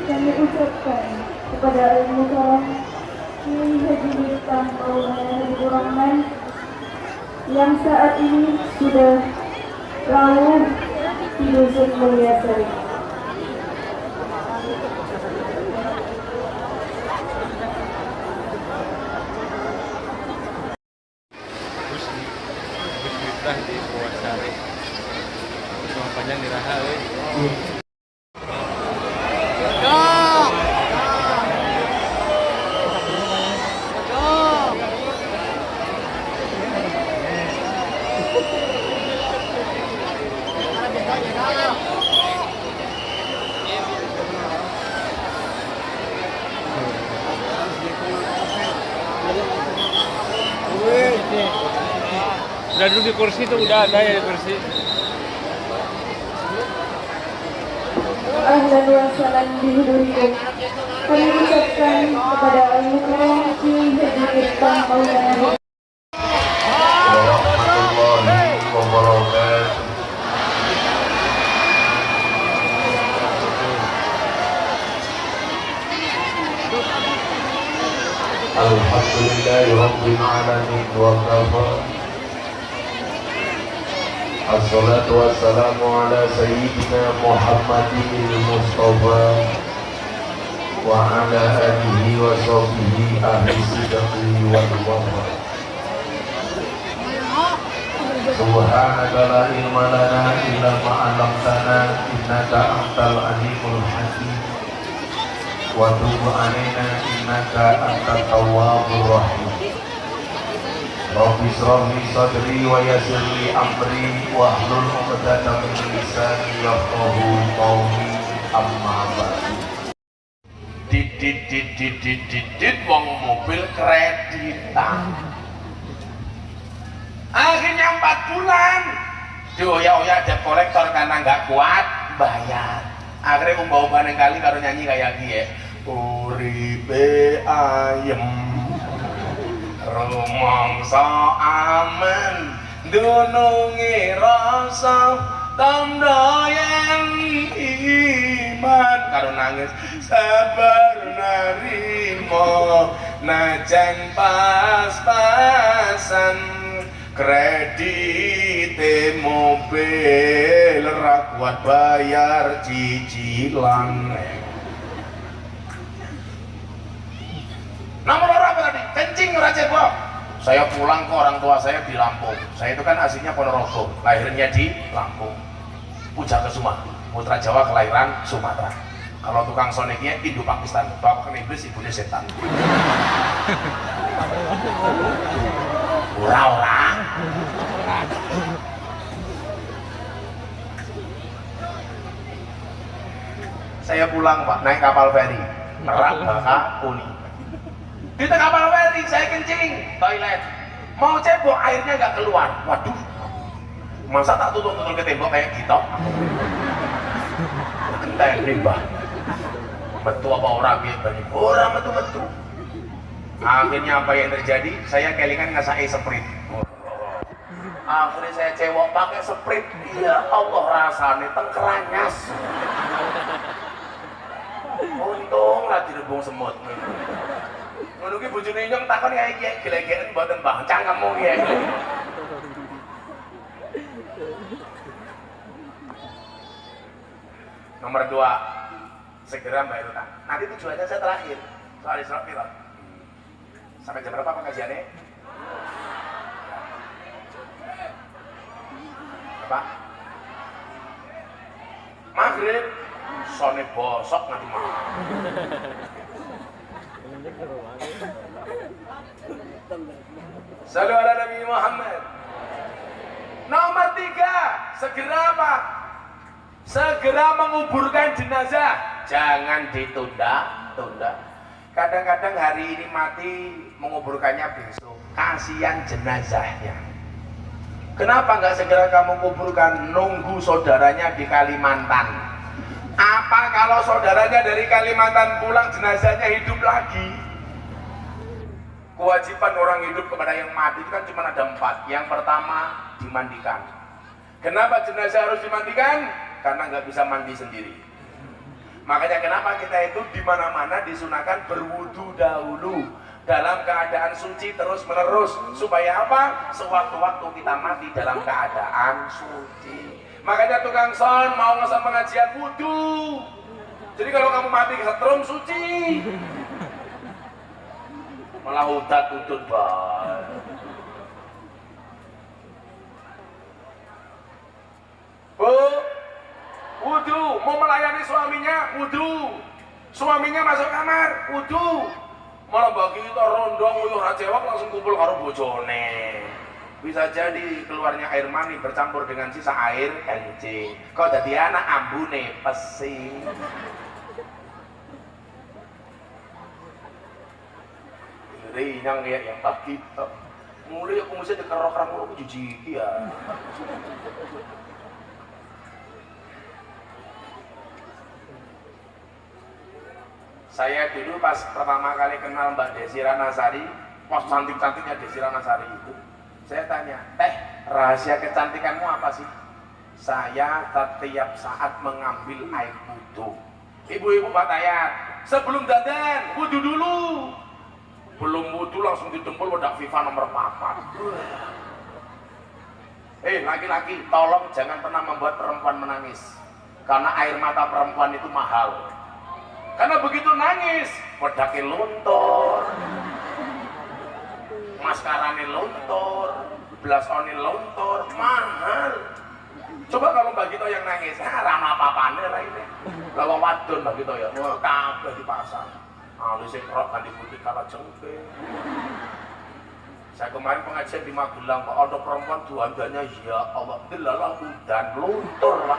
Kami ucapkan kepada Al-Mukarram Kiai Haji Miftah Maulana Habibur Rahman yang saat ini sudah rawuh di Dusun Mulyasari. Miftah di Purwasari. Cuma panjang di Raha euy. Udah duduk di kursi tuh, udah ada ya di kursi. Ahlan wa sahlan bihudurikum. Kami ucapkan kepada Al-Mukarram Kiai Haji Miftah Maulana warahmatullahi wabarakatuh. Alhamdulillahi rabbil alamin wa kafa. Assalatu wassalamu ala sayyidina Muhammadin Mustafa wa ala alihi wa sahbihi ahli sidqi wal wafa. Subhanaka la ilma lana illa ma 'allamtana innaka antal alimul hakim wa tub 'alaina innaka antat tawwabur rahim. Rabbi shrah li sadri wa yassir li amri wa hlul 'uqdatam min lisani yafqahu qawli amma ba'du. Dit wong mobil kreditan. Akhirnya 4 bulan dioyak-oyak debt kolektor karena nggak kuat bayar. Akhirnya umbah-umbah neng kali karo nyanyi kayak gini ya. Uripe ayem rumangsa aman dunungi rasa tanda yen iman karo nangis sabar narimo najan pas-pasan kredite mobil ra kuat bayar cicilan. Nomor apa tadi? Kencing ora cebok. Saya pulang ke orang tua saya di Lampung. Saya itu kan aslinya Ponorogo, lahirnya di Lampung. Pujakesuma, putra Jawa kelahiran Sumatera. Kalau tukang soniknya Indo Pakistan, bapak iblis ibunya setan. Ora-ora. Saya pulang Pak, naik kapal feri, Merak Bakahuni. Di tengah kapal feri saya kencing, toilet. Mau cebok airnya nggak keluar. Waduh, masa tak tutup-tutup ke tembok kayak gitu? Kenteng rimbah. Betul apa orang gitu? Orang betul-betul. Akhirnya apa yang terjadi? Saya kelingan ngasai sprint. Akhirnya saya cewek pakai sprint. Ya Allah rasanya tengkeranyas. Untung lah direbung semut. Menunggu bojone nyong takon kayak iki gelegeken mboten Bang, cangkemmu iki. Nomor 2, segera bayar utang. Nanti tujuannya saya terakhir. Soal Isra Mi'raj. Sampai jam berapa pengajiannya? Pak. Maghrib sone bosok nganti malam. Salam ala Nabi Muhammad. Nomor 3, segera apa? Segera menguburkan jenazah. Jangan ditunda-tunda. Kadang-kadang hari ini mati, menguburkannya besok. Kasihan jenazahnya. Kenapa nggak segera kamu kuburkan? Nunggu saudaranya di Kalimantan. Apa kalau saudaranya dari Kalimantan pulang, jenazahnya hidup lagi? Kewajiban orang hidup kepada yang mati itu kan cuma ada 4. Yang pertama, dimandikan. Kenapa jenazah harus dimandikan? Karena nggak bisa mandi sendiri. Makanya kenapa kita itu di mana-mana disunahkan berwudu dahulu dalam keadaan suci terus menerus, supaya apa? Sewaktu-waktu kita mati dalam keadaan suci. Makanya tukang son mau ngesan pengajian wudu. Jadi kalau kamu mati kesetrum suci. Malah udat udut banget. Bu, wudu, mau melayani suaminya, wudu. Suaminya masuk kamar, wudu. Malah bagi kita rondong uyuh racewak langsung kumpul karo bojone. Bisa jadi keluarnya air mani bercampur dengan sisa air kencing. Kok jadi anak ambune pesing. Ngeri yang lihat yang bagi mulai aku mesti dikerok-kerok aku jijik ya. Saya dulu pas pertama kali kenal Mbak Desi Ranasari, pas cantik-cantiknya Desi Ranasari itu, saya tanya, teh rahasia kecantikanmu apa sih? Saya setiap saat mengambil air wudhu. Ibu-ibu Batayat, sebelum dandan wudhu dulu. Belum wudhu langsung didempul wadah FIFA nomor 4. Laki-laki, tolong jangan pernah membuat perempuan menangis, karena air mata perempuan itu mahal. Karena begitu nangis, pedake luntur, maskarane luntur, blasone luntur, mahal. Coba kalau Mbak Gito yang nangis, rama apa-apane lah ini. Kalau wadon Mbak Gito ya, kabeh dipasang. Alisnya kerok kan dibutuh kala jengke. Saya kemarin pengajian di Magelang, Pak, ada perempuan duandanya, ya Allah, dilalah udan, luntur Pak.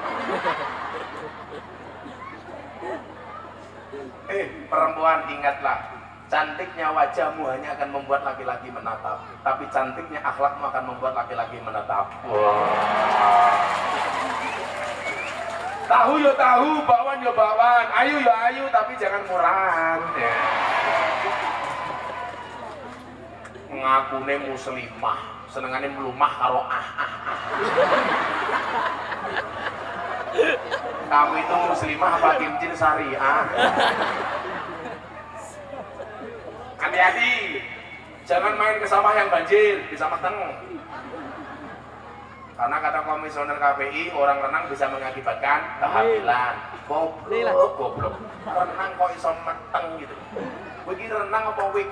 Perempuan ingatlah, cantiknya wajahmu hanya akan membuat laki-laki menatap, tapi cantiknya akhlakmu akan membuat laki-laki menatap. Tahu ya tahu, bakwan ya bakwan, ayu ya ayu, tapi jangan murahan. Ngakune muslimah, senengane melumah karo Kamu itu muslimah apa kimcil syariah? Hati-hati, jangan main ke sawah yang banjir, bisa meteng. Karena kata komisioner KPI, orang renang bisa mengakibatkan kehamilan. Goblok. Renang kok iso meteng gitu. Begini renang apa wik.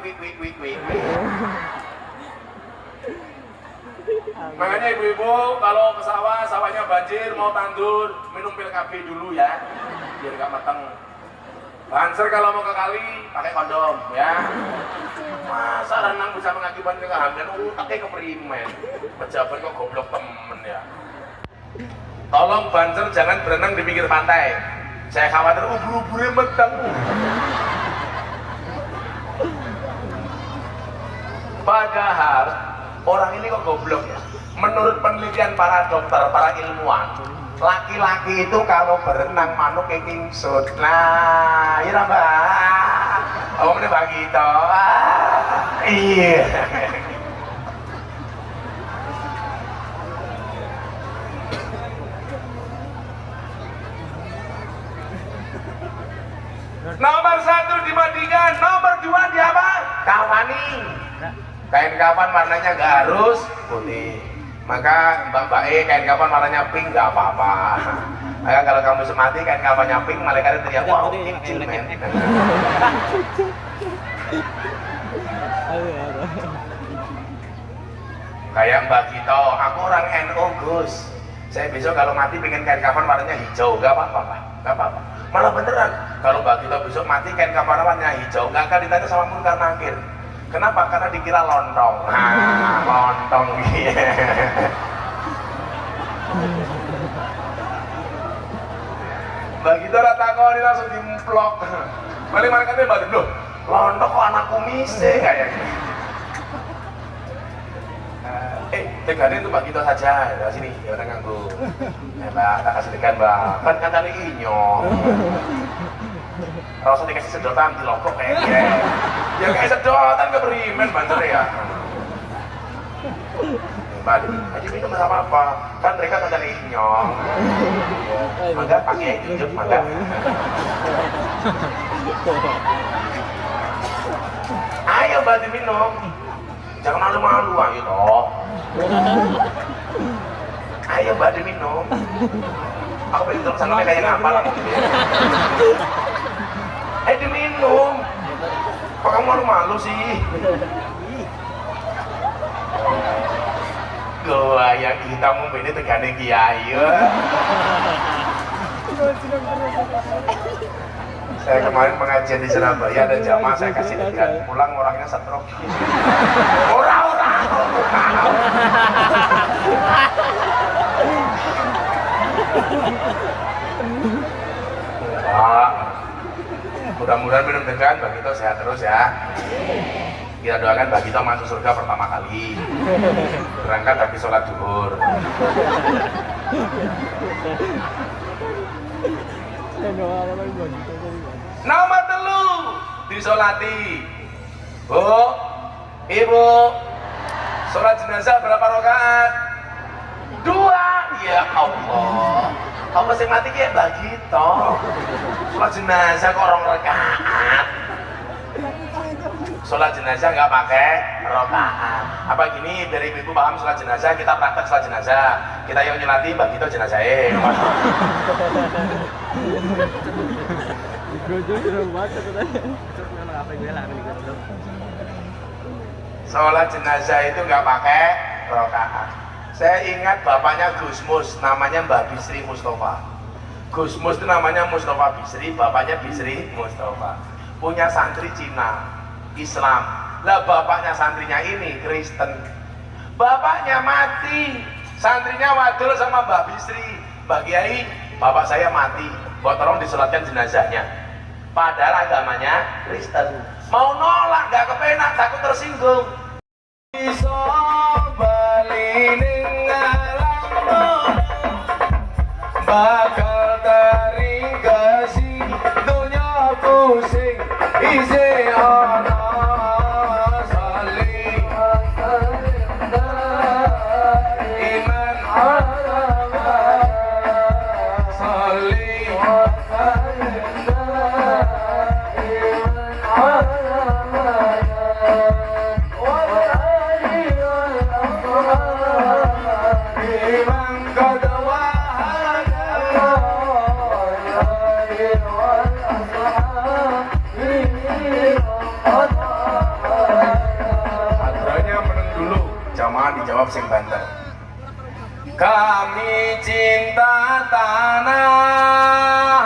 Makanya ibu-ibu kalau ke sawah, sawahnya banjir, mau tandur, minum pil KB dulu ya, biar gak mateng. Banser kalau mau ke kali, pakai kondom ya. Masa renang bisa mengakibatkan kehamilan, utaknya keperimen. Pejabat kok goblok temen ya. Tolong banser jangan berenang di pinggir pantai. Saya khawatir ubur-uburnya meteng. Padahal orang ini kok goblok ya. Menurut penelitian para dokter, para ilmuwan, laki-laki itu kalau berenang manuk kingsut. Nah, iya Mbak. Oh, ini bagi itu. Iya. Nomor 1 dimandikan, nomor 2 di apa? Kawani. Kain kafan warnanya nggak harus putih. Maka Mbak kain kafan warnanya pink nggak apa-apa. Maka kalau kamu semati kain kafannya pink, malaikat teriak, wow, kecil men. Kayak Mbak Gito, aku orang NU Gus. Saya besok kalau mati pengen kain kafan warnanya hijau, gak apa-apa Pak, gak apa-apa. Malah beneran, kalau Mbak Gito besok mati kain kafan warnanya hijau, gak akan ditanya sama Munkar Nakir. Kenapa? Karena dikira lontong. Nah, lontong gitu. Mbak Gito rata kau ini langsung dimplok. Balik malaikatnya Mbak Gito, lontong kok anak kumise kayak gini. Tegane itu Mbak Gito saja, dari sini, ya udah nganggu. Mbak, tak kasih tekan Mbak, kan kata inyo. Rasa dikasih sedotan di lokok kayak gini. Ya kayak sedotan keberimen banter ya. Mbak, aja minum apa-apa, kan mereka kata inyo. Mangga pakai jujur, mangga. Ayo Mbak diminum. Jangan malu-malu, ayo toh. Ayo Mbak diminum. Aku pengen terus sama kayak ngapa lah gitu ya. Ayo diminum. Kok kamu malu-malu sih? Gua yang kita mau ini tegane kiai ya. Saya kemarin pengajian di Surabaya ada jamaah saya kasih tegan pulang orangnya stroke. Orang-orang. Mudah-mudahan minum tegan Mbak Gito sehat terus ya. Kita doakan Mbak Gito masuk surga pertama kali. Berangkat habis sholat zuhur. Nomor 3 disolati. Bu, Ibu, sholat jenazah berapa rakaat? 2. Ya Allah, kamu masih mati kayak Mbak Gito. Sholat jenazah kok 2 rakaat. Sholat jenazah nggak pakai rakaat. Apa gini, dari ibu paham sholat jenazah, kita praktek sholat jenazah. Kita yang nyelati Mbak Gito jenazahnya. Sholat jenazah itu nggak pakai rakaat. Saya ingat bapaknya Gus Mus, namanya Mbak Bisri Mustafa. Gus Mus itu namanya Mustafa Bisri, bapaknya Bisri Mustafa. Punya santri Cina, Islam. Lah bapaknya santrinya ini Kristen. Bapaknya mati, santrinya wadul sama Mbak Bisri. Mbak Kiai, bapak saya mati, buat tolong disolatkan jenazahnya. Padahal agamanya Kristen. Mau nolak, gak kepenak, takut tersinggung. Iso bali ning alam bakal taringkasi dunya pusing isi ana salih iman salih dijawab sing banter. Kami cinta tanah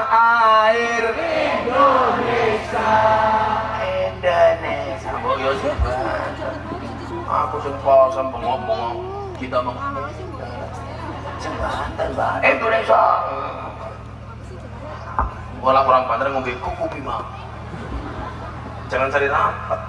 air Indonesia. Indonesia. Oh ya sing banter. Aku sing pasang ngomong kita ngomong. Sing banter, Mbak. Indonesia. Wala kurang banter ngombe kuku bima. Jangan cari rapat.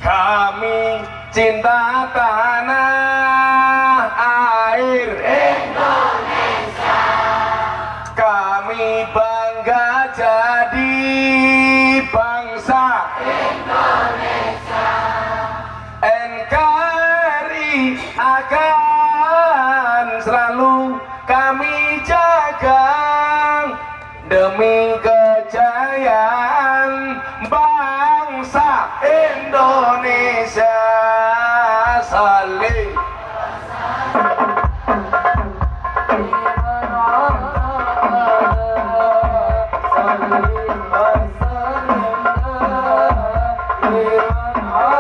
Kami cinta tanah air Indonesia. Kami bangga jadi bangsa Indonesia. NKRI akan selalu kami jaga demi kejayaan bangsa Indonesia. Salih Adranya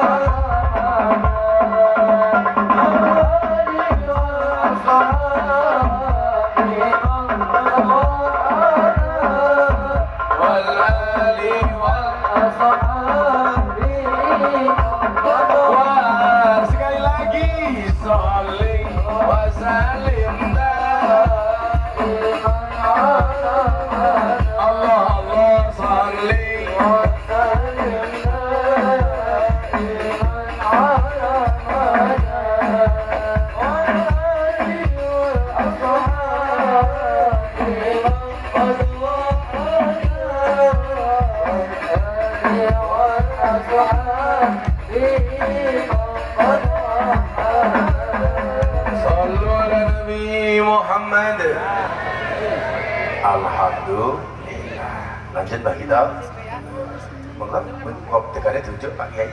Wah, sekali lagi sholli wa sallim Allah Allah sholli Sallu ala Nabi Muhammad. Alhamdulillah. Lanjut Mbak kita. Monggo kok tekannya tunjuk Pak Kiai.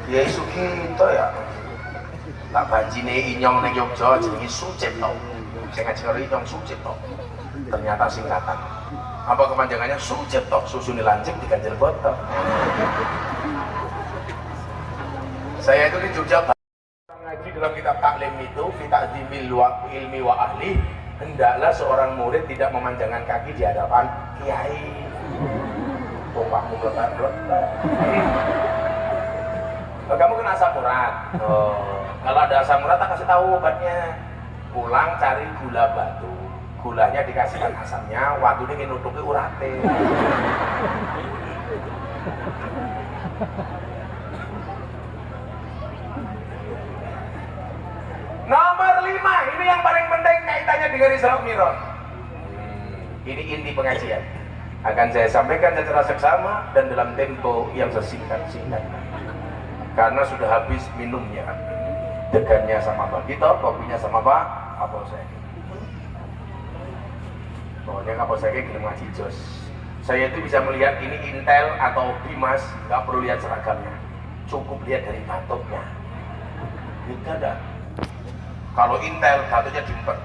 Kiai Sugito ya. Tak banjine inyong ning Yogya jenenge Sucipto. Sing ngaji karo inyong Sucipto. Ternyata singkatan. Apa kepanjangannya? Sucipto, susune lancip diganjel botol. Saya itu di Jogja ngaji dalam kitab taklim itu fita'zimil ilmi wa ahli, hendaklah seorang murid tidak memanjangkan kaki di hadapan kiai. Bapakmu meletak-letak. Kamu kena asam urat. Kalau ada asam urat tak kasih tahu obatnya. Pulang cari gula batu. Gulanya dikasihkan asamnya, waktu ini nutupi urate. Nomor 5, ini yang paling penting kaitannya dengan Isra Mi'raj. Ini inti pengajian. Akan saya sampaikan secara seksama dan dalam tempo yang sesingkat-singkat. Karena sudah habis minumnya. Degannya sama Pak Gito, kopinya sama Pak Kapolsek. Pokoknya Kapolsek gelem ngaji jos. Saya itu bisa melihat ini Intel atau Bimas, nggak perlu lihat seragamnya. Cukup lihat dari batuknya. Beda dah. Kalau Intel batuknya diempet.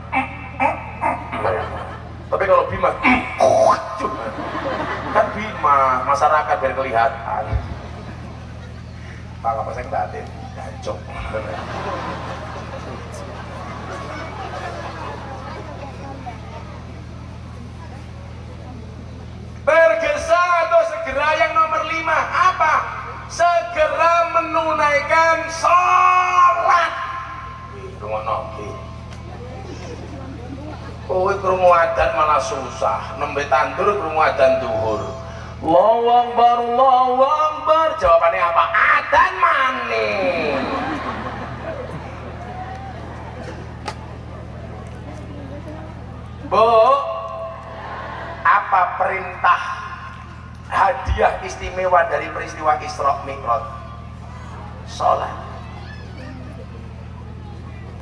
Tapi kalau Bimas kan Bimas, masyarakat biar kelihatan. Pak Kapolsek batin, gacok. Tergesa atau segera yang nomor 5 apa? Segera menunaikan sholat. Kowe krungu adzan malah susah, nembe tandur krungu adzan zuhur. Allahu Akbar, Allahu Akbar. Jawabannya apa? Adzan maneh. Bu, apa perintah hadiah istimewa dari peristiwa Isra Mi'raj? Sholat.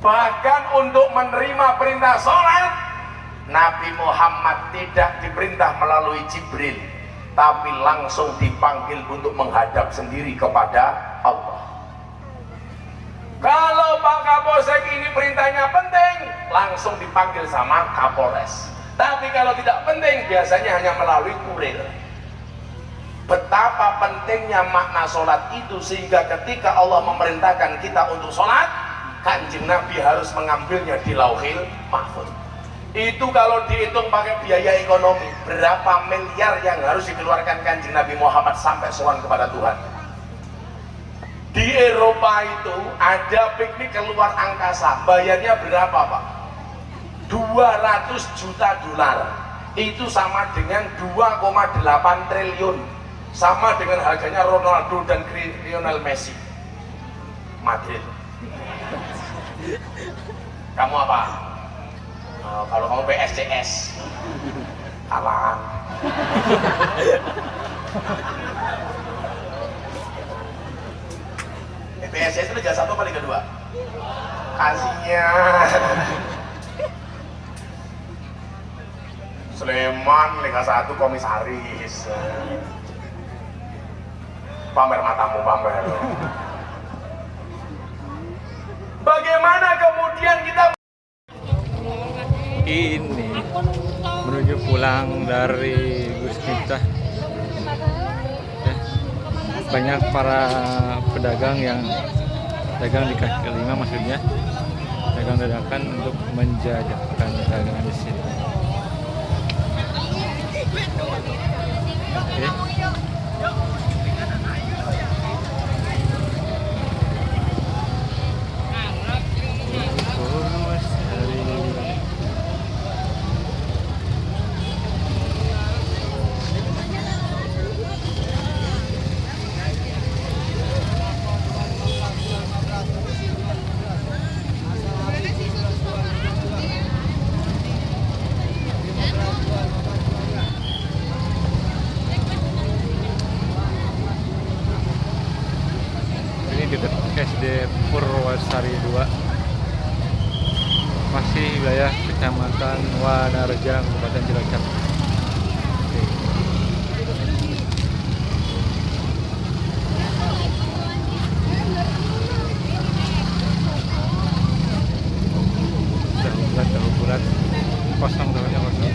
Bahkan untuk menerima perintah sholat, Nabi Muhammad tidak diperintah melalui Jibril, tapi langsung dipanggil untuk menghadap sendiri kepada Allah. Kalau Pak Kapolsek ini perintahnya penting, langsung dipanggil sama Kapolres. Tapi kalau tidak penting, biasanya hanya melalui kurir. Betapa pentingnya makna sholat itu, sehingga ketika Allah memerintahkan kita untuk sholat, Kanjeng Nabi harus mengambilnya di Lauhil Mahfuz. Itu kalau dihitung pakai biaya ekonomi, berapa miliar yang harus dikeluarkan Kanjeng Nabi Muhammad sampai sowan kepada Tuhan. Di Eropa itu ada piknik keluar angkasa, bayarnya berapa Pak? 200 juta dolar. Itu sama dengan 2,8 triliun. Sama dengan harganya Ronaldo dan Lionel Messi. Madrid. Kamu apa? Kalau kamu PSCS kalah. PSCS itu Liga 1 apa Liga 2? Kasihan. Sleman Liga 1 komisaris. Pamer matamu, pamer. Bagaimana kemudian kita ini menuju pulang dari Gus Miftah ya, banyak para pedagang yang dagang di kaki lima, maksudnya dagang dadakan untuk menjajakan dagangan di sini. Ini dekat SD Purwasari 2, masih wilayah Kecamatan Wanarja, Kabupaten Cilacap. Oke. Tahu bulat kosong, tahunya kosong.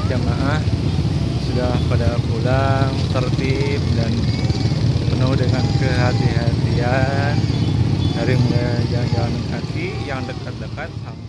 Jamaah sudah pada pulang tertib dan penuh dengan kehati-hatian dari mulai jalan-jalan kaki yang dekat-dekat sampai